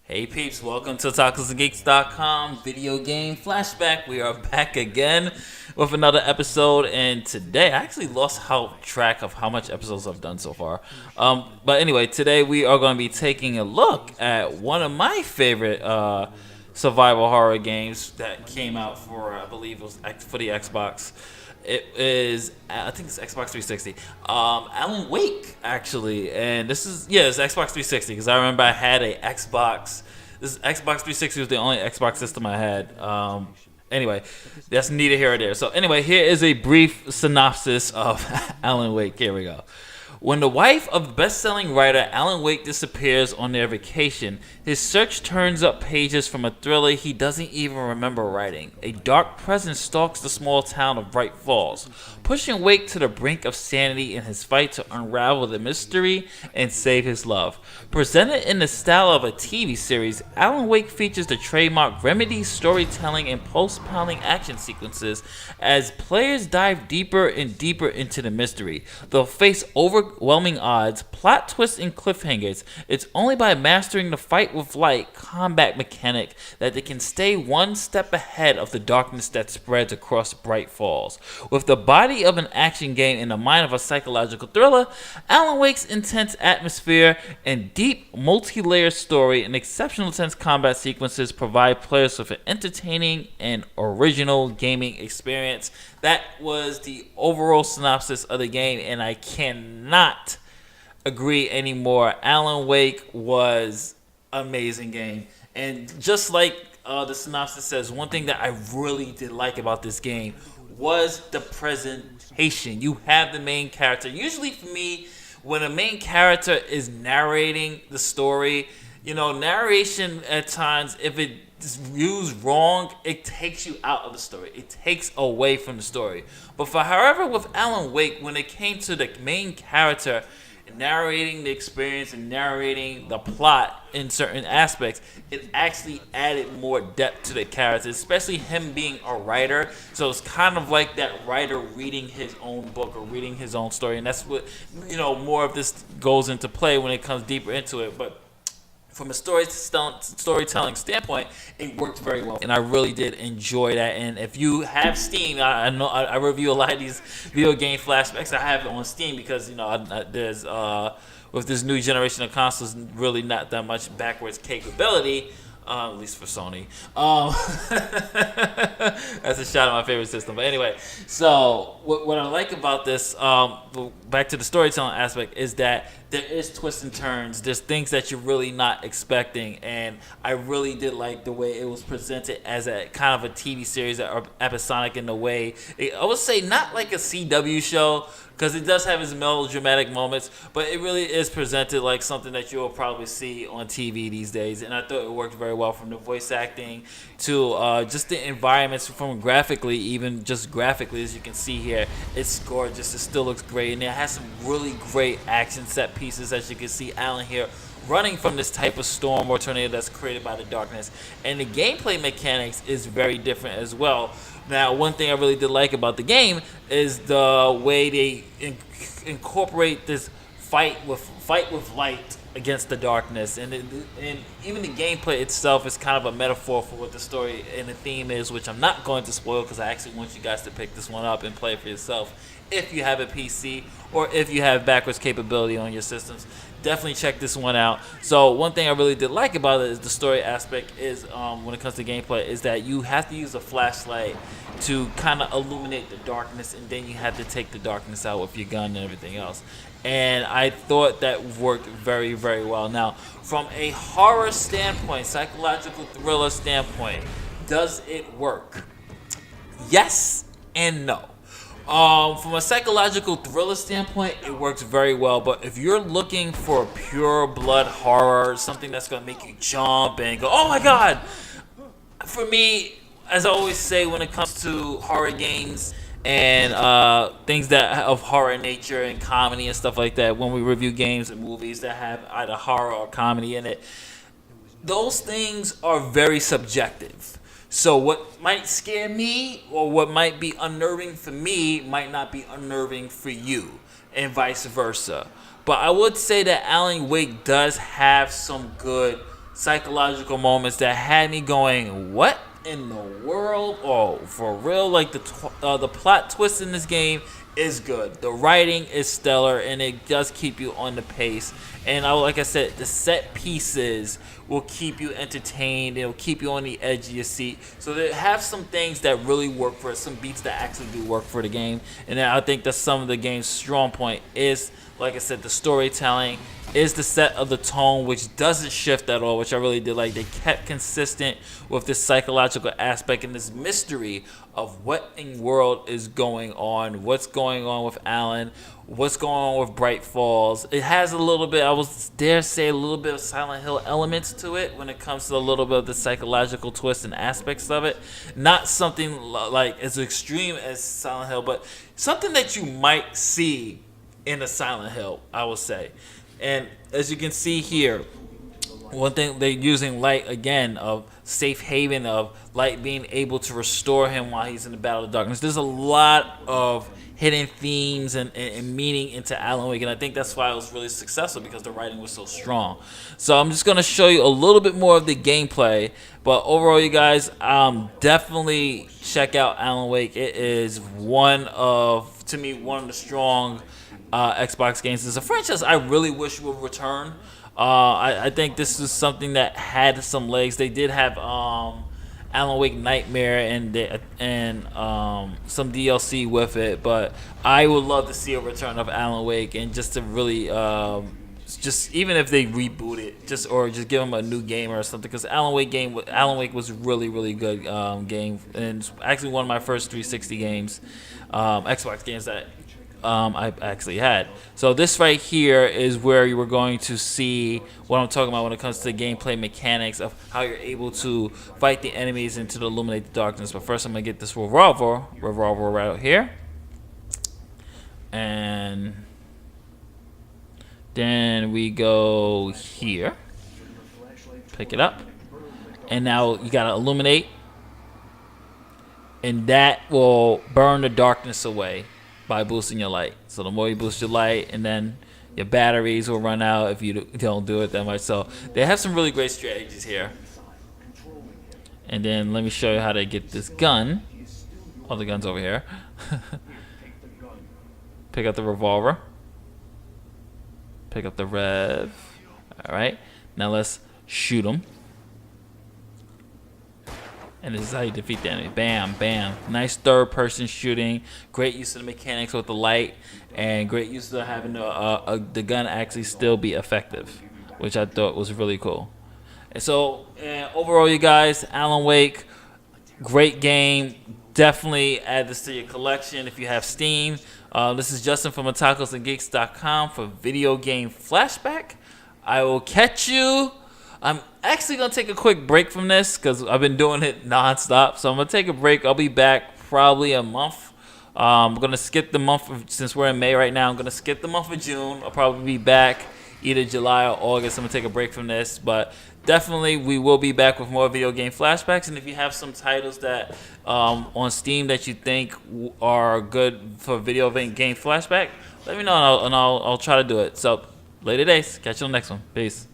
Hey peeps, welcome to talkersandgeeks.com video game flashback. We are back again with another episode, and today I actually lost track of how much episodes I've done so far. But anyway, today we are going to be taking a look at one of my favorite survival horror games that came out for, I believe it was for the Xbox. It is, I think it's Xbox 360. Alan Wake, actually, and it's Xbox 360 because I remember I had a Xbox. This Xbox 360 was the only Xbox system I had. Anyway, that's neither here or there. So anyway, here is a brief synopsis of Alan Wake. Here we go. When the wife of best-selling writer Alan Wake disappears on their vacation, his search turns up pages from a thriller he doesn't even remember writing. A dark presence stalks the small town of Bright Falls, pushing Wake to the brink of sanity in his fight to unravel the mystery and save his love. Presented in the style of a TV series, Alan Wake features the trademark Remedy storytelling and post-pounding action sequences as players dive deeper and deeper into the mystery. They'll face overwhelming odds, plot twists, and cliffhangers. It's only by mastering the fight with light combat mechanic that they can stay one step ahead of the darkness that spreads across Bright Falls. With the body of an action game and the mind of a psychological thriller, Alan Wake's intense atmosphere and deep multi-layered story and exceptional tense combat sequences provide players with an entertaining and original gaming experience. That was the overall synopsis of the game, and I cannot agree anymore. Alan Wake was an amazing game, and just like the synopsis says, one thing that I really did like about this game was the presentation. You have the main character. Usually for me, when a main character is narrating the story, narration at times, if it is used wrong, it takes you out of the story. It takes away from the story. But however, with Alan Wake, when it came to the main character narrating the experience and narrating the plot in certain aspects, it actually added more depth to the character, especially him being a writer. So it's kind of like that writer reading his own book or reading his own story, and that's what more of this goes into play when it comes deeper into it. But from a storytelling standpoint, it worked very well, and I really did enjoy that. And if you have Steam, I know I review a lot of these video game flashbacks. I have it on Steam because there's with this new generation of consoles, really not that much backwards capability. At least for Sony. That's a shot at my favorite system. But anyway, so what I like about this, back to the storytelling aspect, is that there is twists and turns. There's things that you're really not expecting. And I really did like the way it was presented as a kind of a TV series or episodic in the way. I would say not like a CW show, because it does have its melodramatic moments, but it really is presented like something that you'll probably see on TV these days. And I thought it worked very well, from the voice acting to just the environments, from graphically, even just graphically, as you can see here. It's gorgeous. It still looks great. And it has some really great action set pieces, as you can see Alan here running from this type of storm or tornado that's created by the darkness. And the gameplay mechanics is very different as well. Now, one thing I really did like about the game is the way they incorporate this fight with light against the darkness, and even the gameplay itself is kind of a metaphor for what the story and the theme is, which I'm not going to spoil because I actually want you guys to pick this one up and play it for yourself if you have a PC or if you have backwards capability on your systems. Definitely check this one out. So one thing I really did like about it is the story aspect is, when it comes to gameplay, is that you have to use a flashlight to kind of illuminate the darkness, and then you have to take the darkness out with your gun and everything else. And I thought that worked very, very well. Now, from a horror standpoint, psychological thriller standpoint, does it work? Yes and no. From a psychological thriller standpoint, it works very well. But if you're looking for pure blood horror, something that's going to make you jump and go, oh my god! For me, as I always say when it comes to horror games and things that of horror nature and comedy and stuff like that, when we review games and movies that have either horror or comedy in it, those things are very subjective. So what might scare me or what might be unnerving for me might not be unnerving for you, and vice versa. But I would say that Alan Wake does have some good psychological moments that had me going, what in the world? Oh, for real? Like the plot twist in this game is good. The writing is stellar, and it does keep you on the pace. And like I said, the set pieces will keep you entertained. It'll keep you on the edge of your seat. So they have some things that really work for it, some beats that actually do work for the game. And then I think that some of the game's strong point is, like I said, the storytelling, is the set of the tone, which doesn't shift at all, which I really did like. They kept consistent with this psychological aspect and this mystery of what in the world is going on, what's going on with Alan, what's going on with Bright Falls. It has a little bit, I would dare say, a little bit of Silent Hill elements to it when it comes to a little bit of the psychological twists and aspects of it. Not something like as extreme as Silent Hill, but something that you might see in a Silent Hill, I will say. And as you can see here, one thing, they're using Light again, of safe haven, of Light being able to restore him while he's in the battle of darkness. There's a lot of hidden themes and meaning into Alan Wake, and I think that's why it was really successful, because the writing was so strong. So I'm just going to show you a little bit more of the gameplay, but overall, you guys, definitely check out Alan Wake. It is to me, one of the strong Xbox games. It's a franchise I really wish would return. I think this is something that had some legs. They did have Alan Wake Nightmare and some DLC with it, but I would love to see a return of Alan Wake, and just to really just even if they reboot it, or just give them a new game or something, because Alan Wake was really good game, and it's actually one of my first 360 games, Xbox games that I actually had. So this right here is where you were going to see what I'm talking about when it comes to the gameplay mechanics of how you're able to fight the enemies and to illuminate the darkness. But first I'm going to get this revolver right here. And then we go here. Pick it up. And now you got to illuminate. And that will burn the darkness away by boosting your light. So the more you boost your light, and then your batteries will run out if you don't do it that much. So they have some really great strategies here. And then let me show you how to get this gun. Oh, the gun's over here. Pick up the revolver. Pick up the rev. Alright, now let's shoot them. And this is how you defeat the enemy. Bam, bam. Nice third-person shooting. Great use of the mechanics with the light, and great use of having the gun actually still be effective, which I thought was really cool. And so, overall, you guys, Alan Wake, great game. Definitely add this to your collection if you have Steam. This is Justin from tacosandgeeks.com for Video Game Flashback. I will catch you. I'm actually going to take a quick break from this because I've been doing it nonstop. So I'm going to take a break. I'll be back probably a month. I'm going to skip the month since we're in May right now. I'm going to skip the month of June. I'll probably be back either July or August. I'm going to take a break from this. But definitely we will be back with more Video Game Flashbacks. And if you have some titles that on Steam that you think are good for Video Game Flashback, let me know and I'll try to do it. So later days. Catch you on the next one. Peace.